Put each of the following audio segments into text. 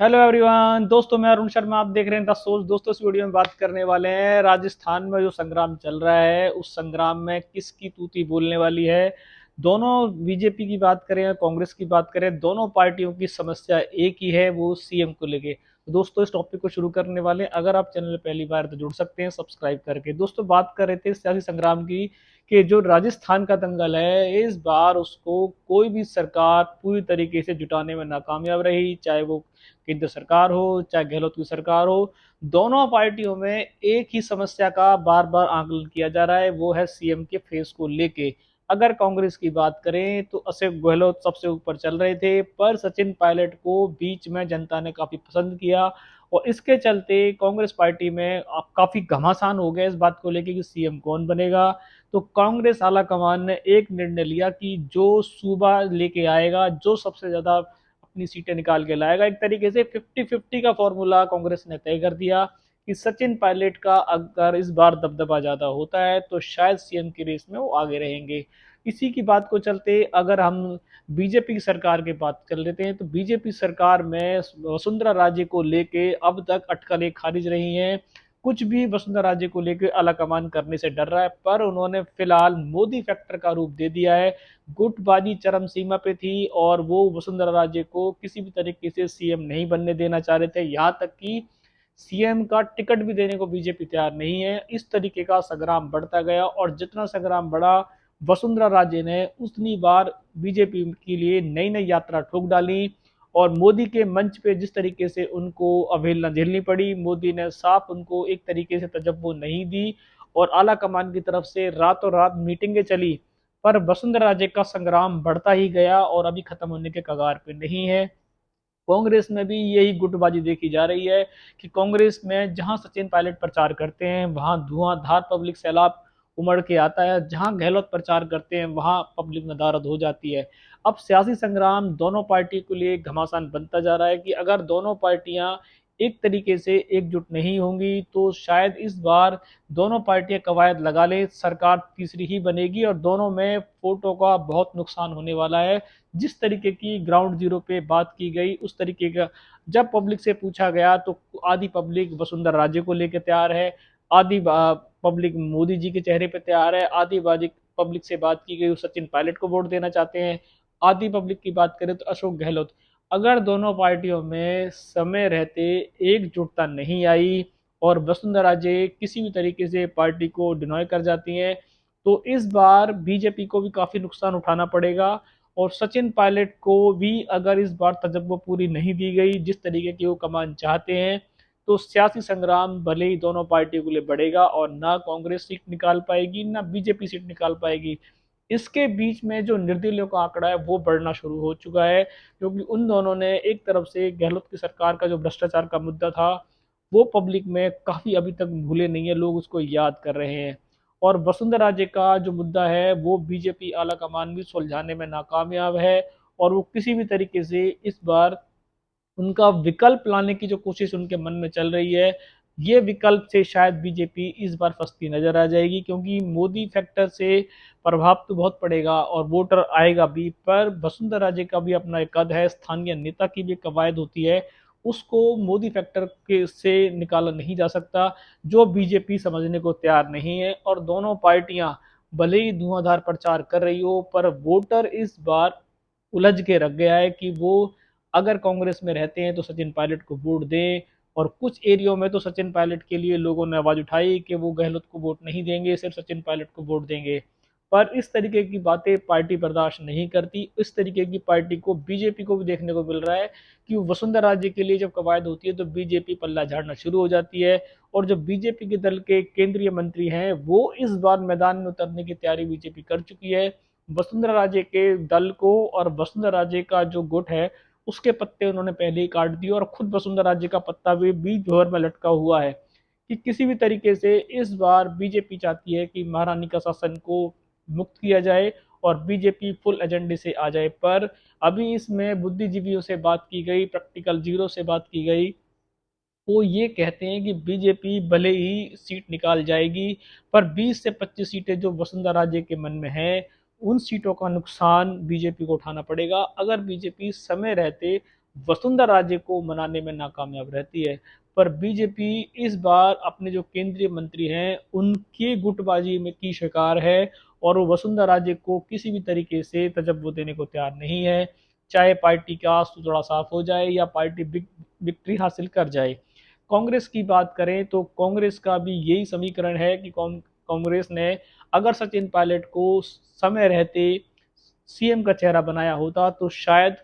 Hello everyone, दोस्तों मैं अरुण शर्मा। आप देख रहे हैं द सोर्स। दोस्तों इस वीडियो में बात करने वाले हैं राजस्थान में जो संग्राम चल रहा है, उस संग्राम में किसकी तूती बोलने वाली है। दोनों बीजेपी की बात करें या कांग्रेस की बात करें, दोनों पार्टियों की समस्या एक ही है, वो सीएम को लेके। तो दोस्तों इस टॉपिक को शुरू करने वाले हैं। अगर आप चैनल पहली बार तो जुड़ सकते हैं सब्सक्राइब करके। दोस्तों बात कर रहे थे सियासी संग्राम की कि जो राजस्थान का दंगल है, इस बार उसको कोई भी सरकार पूरी तरीके से जुटाने में नाकामयाब रही, चाहे वो केंद्र सरकार हो चाहे गहलोत की सरकार हो। दोनों पार्टियों में एक ही समस्या का बार बार आकलन किया जा रहा है, वो है सीएम के फेस को लेके। अगर कांग्रेस की बात करें तो अशोक गहलोत सबसे ऊपर चल रहे थे, पर सचिन पायलट को बीच में जनता ने काफी पसंद किया और इसके चलते कांग्रेस पार्टी में अब काफी घमासान हो गया इस बात को लेकर कि सीएम कौन बनेगा। तो कांग्रेस आला कमान ने एक निर्णय लिया कि जो सूबा लेके आएगा, जो सबसे ज्यादा अपनी सीटें निकाल के लाएगा, एक तरीके से 50-50 का फॉर्मूला कांग्रेस ने तय कर दिया कि सचिन पायलट का अगर इस बार दबदबा ज्यादा होता है तो शायद सीएम की रेस में वो आगे रहेंगे। इसी की बात को चलते अगर हम बीजेपी की सरकार की बात कर लेते हैं, तो बीजेपी सरकार में वसुंधरा राजे को लेके अब तक अटकलें खारिज रही हैं। कुछ भी वसुंधरा राजे को लेकर आलाकमान करने से डर रहा है, पर उन्होंने फिलहाल मोदी फैक्टर का रूप दे दिया है। गुटबाजी चरम सीमा पे थी और वो वसुंधरा राजे को किसी भी तरीके से सीएम नहीं बनने देना चाह रहे थे। यहाँ तक कि सीएम का टिकट भी देने को बीजेपी तैयार नहीं है। इस तरीके का संग्राम बढ़ता गया और जितना संग्राम बढ़ा, वसुंधरा राजे ने उतनी बार बीजेपी के लिए नई नई यात्रा ठोक डाली और मोदी के मंच पे जिस तरीके से उनको अवहेलना झेलनी पड़ी, मोदी ने साफ उनको एक तरीके से तजब्बो नहीं दी और आला कमान की तरफ से रातों रात मीटिंगें चली। पर वसुंधरा राजे का संग्राम बढ़ता ही गया और अभी खत्म होने के कगार पे नहीं है। कांग्रेस में भी यही गुटबाजी देखी जा रही है कि कांग्रेस में जहां सचिन पायलट प्रचार करते हैं वहां धुआंधार पब्लिक सैलाब उमड़ के आता है, जहां गहलोत प्रचार करते हैं वहां पब्लिक नदारद हो जाती है। अब सियासी संग्राम दोनों पार्टी के लिए घमासान बनता जा रहा है कि अगर दोनों पार्टियां एक तरीके से एकजुट नहीं होंगी तो शायद इस बार दोनों पार्टियां कवायद लगा ले, सरकार तीसरी ही बनेगी और दोनों में फोटो का बहुत नुकसान होने वाला है। जिस तरीके की ग्राउंड जीरो पे बात की गई उस तरीके का जब पब्लिक से पूछा गया तो आधी पब्लिक वसुंधरा राजे को लेकर तैयार है, आधी पब्लिक मोदी जी के चेहरे पे तैयार है, आधी बाजी पब्लिक से बात की गई सचिन पायलट को वोट देना चाहते हैं, आधी पब्लिक की बात करें तो अशोक गहलोत। अगर दोनों पार्टियों में समय रहते एकजुटता नहीं आई और वसुंधरा राजे किसी भी तरीके से पार्टी को डिनॉय कर जाती हैं, तो इस बार बीजेपी को भी काफी नुकसान उठाना पड़ेगा। और सचिन पायलट को भी अगर इस बार तजर्बा पूरी नहीं दी गई जिस तरीके की वो कमान चाहते हैं, तो सियासी संग्राम भले ही दोनों पार्टियों के लिए बढ़ेगा और ना कांग्रेस सीट निकाल पाएगी ना बीजेपी सीट निकाल पाएगी। इसके बीच में जो निर्दलीयों का आंकड़ा है वो बढ़ना शुरू हो चुका है, क्योंकि उन दोनों ने एक तरफ से गहलोत की सरकार का जो भ्रष्टाचार का मुद्दा था वो पब्लिक में काफी अभी तक भूले नहीं है, लोग उसको याद कर रहे हैं। और वसुंधरा राजे का जो मुद्दा है वो बीजेपी आला कमान भी सुलझाने में नाकामयाब है और वो किसी भी तरीके से इस बार उनका विकल्प लाने की जो कोशिश उनके मन में चल रही है, ये विकल्प से शायद बीजेपी इस बार फंसती नजर आ जाएगी, क्योंकि मोदी फैक्टर से प्रभाव तो बहुत पड़ेगा और वोटर आएगा भी, पर वसुंधरा राजे का भी अपना एक कद है, स्थानीय नेता की भी कवायद होती है, उसको मोदी फैक्टर के से निकाला नहीं जा सकता, जो बीजेपी समझने को तैयार नहीं है। और दोनों पार्टियां भले ही धुआंधार प्रचार कर रही हो, पर वोटर इस बार उलझ के रख गया है कि वो अगर कांग्रेस में रहते हैं तो सचिन पायलट को वोट दें, और कुछ एरियो में तो सचिन पायलट के लिए लोगों ने आवाज उठाई कि वो गहलोत को वोट नहीं देंगे, सिर्फ सचिन पायलट को वोट देंगे। पर इस तरीके की बातें पार्टी बर्दाश्त नहीं करती। इस तरीके की पार्टी को बीजेपी को भी देखने को मिल रहा है कि वसुंधरा राजे के लिए जब कवायद होती है तो बीजेपी पल्ला झाड़ना शुरू हो जाती है। और जो बीजेपी के दल के केंद्रीय मंत्री हैं वो इस बार मैदान में उतरने की तैयारी बीजेपी कर चुकी है। वसुंधरा राजे के दल को और वसुंधरा राजे का जो गुट है उसके पत्ते उन्होंने पहले ही काट दिए और खुद वसुंधरा राजे का पत्ता भी बीच भंवर में लटका हुआ है कि किसी भी तरीके से इस बार बीजेपी चाहती है कि महारानी का शासन को मुक्त किया जाए और बीजेपी फुल एजेंडे से आ जाए। पर अभी इसमें बुद्धिजीवियों से बात की गई, प्रैक्टिकल जीरो से बात की गई, वो ये कहते हैं कि बीजेपी भले ही सीट निकाल जाएगी, पर 20 से 25 सीटें जो वसुंधरा राजे के मन में हैं, उन सीटों का नुकसान बीजेपी को उठाना पड़ेगा। अगर बीजेपी समय रहते वसुंधरा राजे को मनाने में नाकामयाब रहती है। पर बीजेपी इस बार अपने जो केंद्रीय मंत्री हैं उनकी गुटबाजी में की शिकार है और वो वसुंधरा राजे को किसी भी तरीके से तजब्बो देने को तैयार नहीं है, चाहे पार्टी का थोड़ा साफ हो जाए या पार्टी विक्ट्री हासिल कर जाए। कांग्रेस की बात करें तो कांग्रेस का भी यही समीकरण है कि कांग्रेस ने अगर सचिन पायलट को समय रहते सीएम का चेहरा बनाया होता तो शायद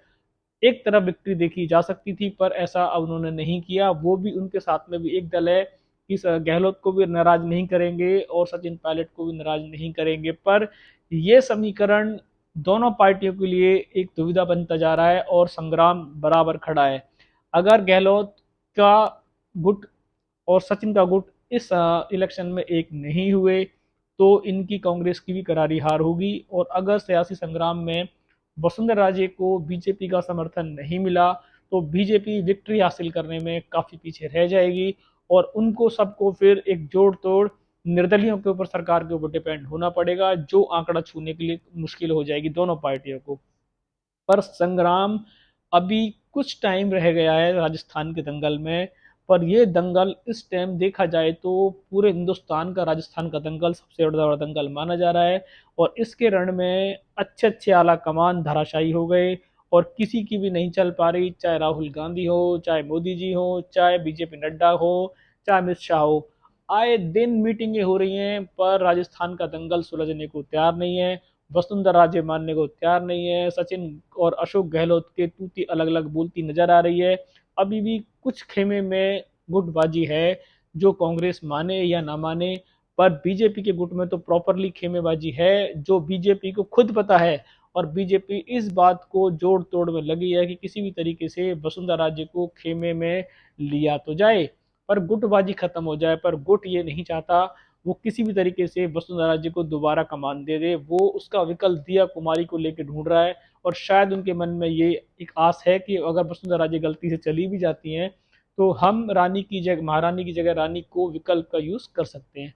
एक तरफ विक्ट्री देखी जा सकती थी, पर ऐसा अब उन्होंने नहीं किया। वो भी उनके साथ में भी एक दल है कि गहलोत को भी नाराज नहीं करेंगे और सचिन पायलट को भी नाराज नहीं करेंगे। पर ये समीकरण दोनों पार्टियों के लिए एक दुविधा बनता जा रहा है और संग्राम बराबर खड़ा है। अगर गहलोत का गुट और सचिन का गुट इस इलेक्शन में एक नहीं हुए तो इनकी कांग्रेस की भी करारी हार होगी। और अगर सियासी संग्राम में वसुंधरा राजे को बीजेपी का समर्थन नहीं मिला तो बीजेपी विक्ट्री हासिल करने में काफ़ी पीछे रह जाएगी और उनको सबको फिर एक जोड़ तोड़ निर्दलियों के ऊपर, सरकार के ऊपर डिपेंड होना पड़ेगा, जो आंकड़ा छूने के लिए मुश्किल हो जाएगी दोनों पार्टियों को। पर संग्राम अभी कुछ टाइम रह गया है राजस्थान के दंगल में। पर ये दंगल इस टाइम देखा जाए तो पूरे हिंदुस्तान का राजस्थान का दंगल सबसे बड़ा दंगल माना जा रहा है और इसके रण में अच्छे अच्छे आला कमान धराशायी हो गए और किसी की भी नहीं चल पा रही, चाहे राहुल गांधी हो, चाहे मोदी जी हो, चाहे बीजेपी नड्डा हो, चाहे अमित शाह हो। आए दिन मीटिंगें हो रही हैं पर राजस्थान का दंगल सुलझने को तैयार नहीं है, वसुंधरा राजे मानने को तैयार नहीं है, सचिन और अशोक गहलोत के तूती अलग अलग बोलती नजर आ रही है। अभी भी कुछ खेमे में गुटबाजी है, जो कांग्रेस माने या ना माने। पर बीजेपी के गुट में तो प्रॉपरली खेमेबाजी है, जो बीजेपी को खुद पता है और बीजेपी इस बात को जोड़ तोड़ में लगी है कि किसी भी तरीके से वसुंधरा राजे को खेमे में लिया तो जाए पर गुटबाजी खत्म हो जाए। पर गुट ये नहीं चाहता, वो किसी भी तरीके से वसुंधरा राजे को दोबारा कमान दे दे। वो उसका विकल्प दिया कुमारी को लेकर ढूंढ रहा है और शायद उनके मन में ये एक आस है कि अगर वसुंधरा राजे गलती से चली भी जाती हैं तो हम रानी की जगह, महारानी की जगह रानी को विकल्प का यूज कर सकते हैं।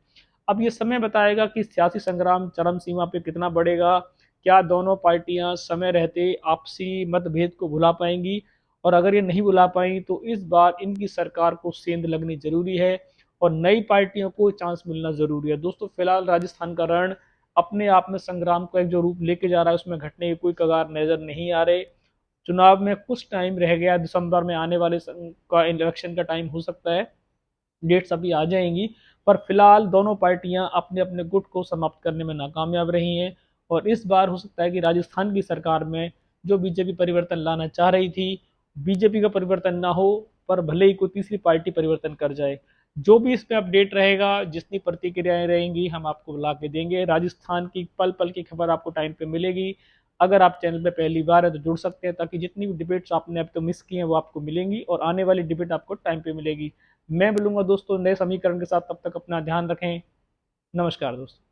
अब ये समय बताएगा कि सियासी संग्राम चरम सीमा पे कितना बढ़ेगा। क्या दोनों पार्टियां समय रहते आपसी मतभेद को भुला पाएंगी, और अगर ये नहीं बुला पाई तो इस बार इनकी सरकार को सेंध लगनी जरूरी है और नई पार्टियों को चांस मिलना जरूरी है। दोस्तों फिलहाल राजस्थान का रण अपने आप में संग्राम का एक जो रूप लेके जा रहा है उसमें घटने की कोई कगार नजर नहीं आ रहे। चुनाव में कुछ टाइम रह गया, दिसंबर में आने वाले का इलेक्शन का टाइम हो सकता है, डेट्स अभी आ जाएंगी। पर फिलहाल दोनों पार्टियां अपने अपने गुट को समाप्त करने में नाकामयाब रही हैं और इस बार हो सकता है कि राजस्थान की सरकार में जो बीजेपी परिवर्तन लाना चाह रही थी, बीजेपी का परिवर्तन ना हो पर भले ही कोई तीसरी पार्टी परिवर्तन कर जाए। जो भी इसमें अपडेट रहेगा, जितनी प्रतिक्रियाएं रहेंगी हम आपको ला के देंगे। राजस्थान की पल पल की खबर आपको टाइम पे मिलेगी। अगर आप चैनल पे पहली बार है तो जुड़ सकते हैं ताकि जितनी भी डिबेट्स आपने अब तो मिस की हैं वो आपको मिलेंगी और आने वाली डिबेट आपको टाइम पे मिलेगी। मैं मिलूंगा दोस्तों नए समीकरण के साथ, तब तक अपना ध्यान रखें। नमस्कार दोस्तों।